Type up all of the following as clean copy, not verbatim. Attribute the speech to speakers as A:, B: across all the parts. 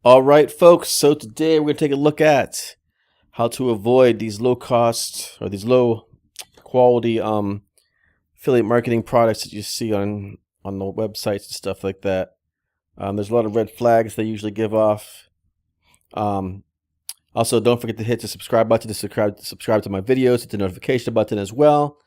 A: All right, folks. So today we're going to take a look at how to avoid these low cost or these low quality affiliate marketing products that you see on the websites and stuff like that. There's a lot of red flags they usually give off. Also, don't forget to hit the subscribe button to subscribe to my videos. Hit the notification button as well.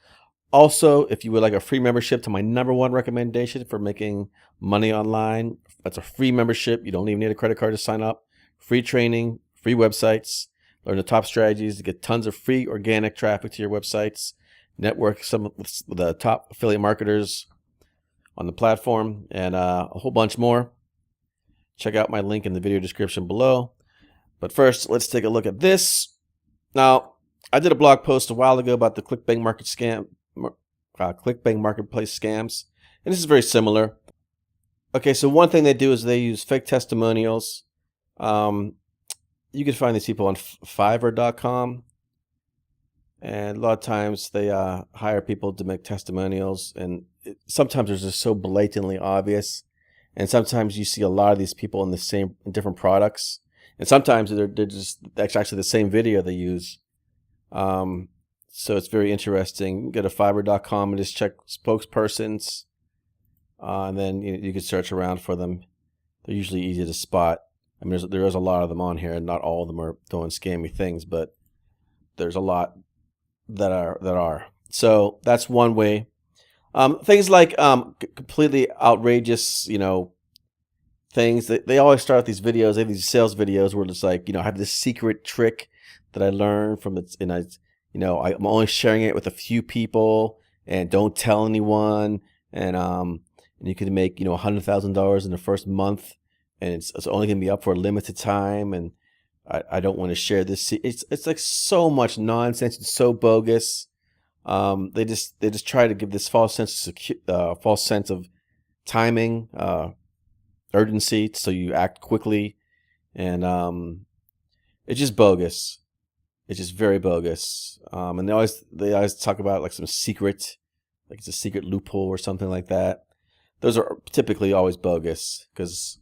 A: Also, if you would like a free membership to my #1 recommendation for making money online, that's a free membership. You don't even need a credit card to sign up. Free training, free websites, learn the top strategies to get tons of free organic traffic to your websites, network some of the top affiliate marketers on the platform, and a whole bunch more. Check out my link in the video description below. But first, let's take a look at this. Now, I did a blog post a while ago about the ClickBank marketplace scams, and this is very similar. Okay, so one thing they do is they use fake testimonials. You can find these people on Fiverr.com, and a lot of times they hire people to make testimonials, and sometimes they're just so blatantly obvious, and sometimes you see a lot of these people in different products, and sometimes that's actually the same video they use. So it's very interesting. Go to Fiverr.com and just check spokespersons, and then you can search around for them. They're usually easy to spot. I mean, there is a lot of them on here, and not all of them are doing scammy things, but there's a lot that are. So that's one way. Things like completely outrageous, things that they always start these videos. They have these sales videos where it's like, I have this secret trick that I learned from it, and I'm only sharing it with a few people, and don't tell anyone. And you can make $100,000 in the first month, and it's only gonna be up for a limited time. And I don't want to share this. It's like so much nonsense. It's so bogus. They just try to give this false sense of timing, urgency, so you act quickly, and it's just bogus. It's just very bogus. And they always talk about like some secret, like it's a secret loophole or something like that. Those are typically always bogus because,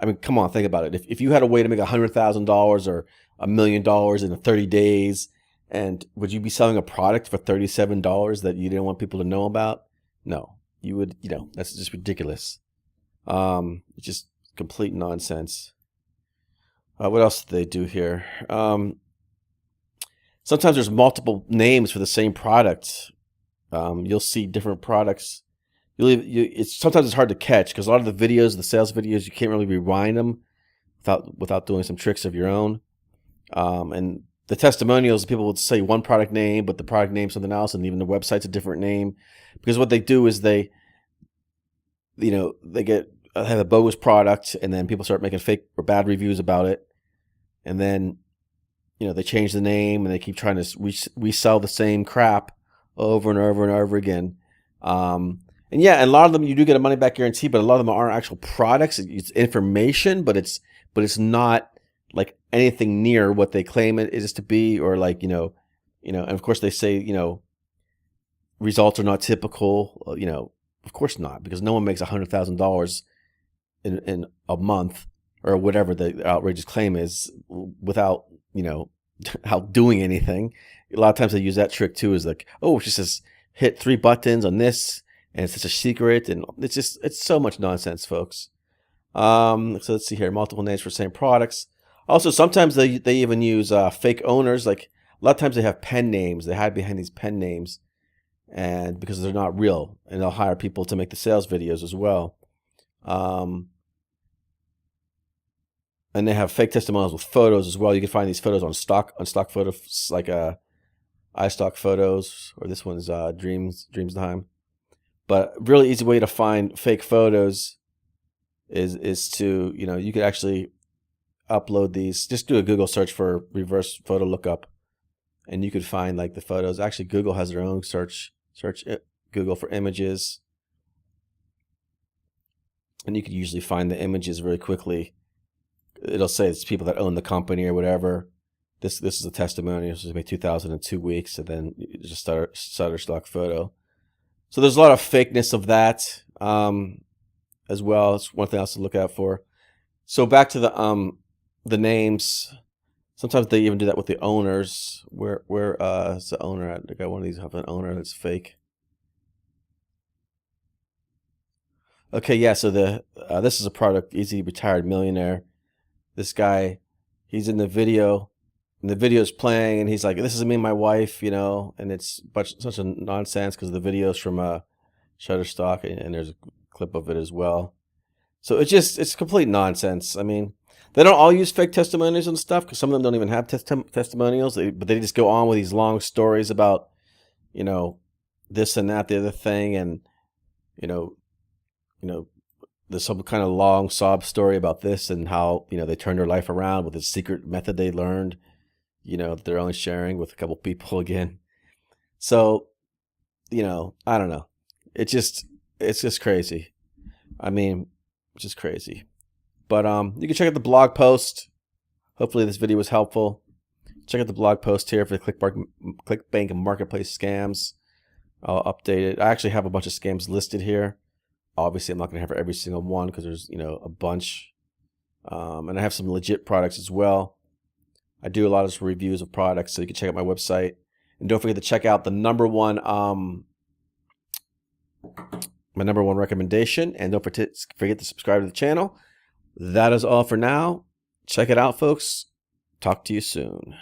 A: I mean, come on, think about it. If you had a way to make $100,000 or $1 million in 30 days, and would you be selling a product for $37 that you didn't want people to know about? No, you would. That's just ridiculous. It's just complete nonsense. What else do they do here? Sometimes there's multiple names for the same product. You'll see different products. Sometimes it's hard to catch because a lot of the videos, the sales videos, you can't really rewind them without doing some tricks of your own. And the testimonials, people would say one product name, but the product name something else, and even the website's a different name. Because what they do is they have a bogus product, and then people start making fake or bad reviews about it, and then they change the name, and they keep trying to resell the same crap over and over and over again. And a lot of them you do get a money back guarantee, but a lot of them aren't actual products. It's information, but it's not like anything near what they claim it is to be, or like and of course they say results are not typical. Of course not, because no one makes $100,000 in a month or whatever the outrageous claim is without out doing anything. A lot of times they use that trick too, is like, oh, she says hit 3 buttons on this, and it's such a secret, and it's so much nonsense, folks. So let's see here, multiple names for same products. Also, sometimes they even use fake owners. Like a lot of times they have pen names. They hide behind these pen names, and because they're not real, and they'll hire people to make the sales videos as well. And they have fake testimonials with photos as well. You can find these photos on stock photos, like iStock photos, or this one's Dreams Time. But a really easy way to find fake photos is to you could actually upload these. Just do a Google search for reverse photo lookup, and you could find like the photos. Actually, Google has their own search Google for images, and you could usually find the images very quickly. It'll say it's people that own the company or whatever. This is a testimonial. This is maybe 2002 weeks, and then you just start Shutterstock photo. So there's a lot of fakeness of that as well. It's one thing else to look out for. So back to the names. Sometimes they even do that with the owners. Where is the owner at? I got one of these have an owner that's fake. Okay, yeah. So this is a product. Easy Retired Millionaire. This guy, he's in the video, and the video's playing, and he's like, "This is me and my wife," you know, and it's such a nonsense because the video's from Shutterstock, and there's a clip of it as well. So it's complete nonsense. I mean, they don't all use fake testimonials and stuff because some of them don't even have testimonials, but they just go on with these long stories about, you know, this and that, the other thing, and you know, you know, there's some kind of long sob story about this and how, you know, they turned their life around with a secret method they learned, you know, that they're only sharing with a couple people again. So, you know, I don't know. It's just crazy. I mean, it's just crazy. But you can check out the blog post. Hopefully this video was helpful. Check out the blog post here for the ClickBank marketplace scams. I'll update it. I actually have a bunch of scams listed here. Obviously, I'm not going to have every single one because there's, you know, a bunch. And I have some legit products as well. I do a lot of reviews of products, so you can check out my website. And don't forget to check out the my number one recommendation. And don't forget to subscribe to the channel. That is all for now. Check it out, folks. Talk to you soon.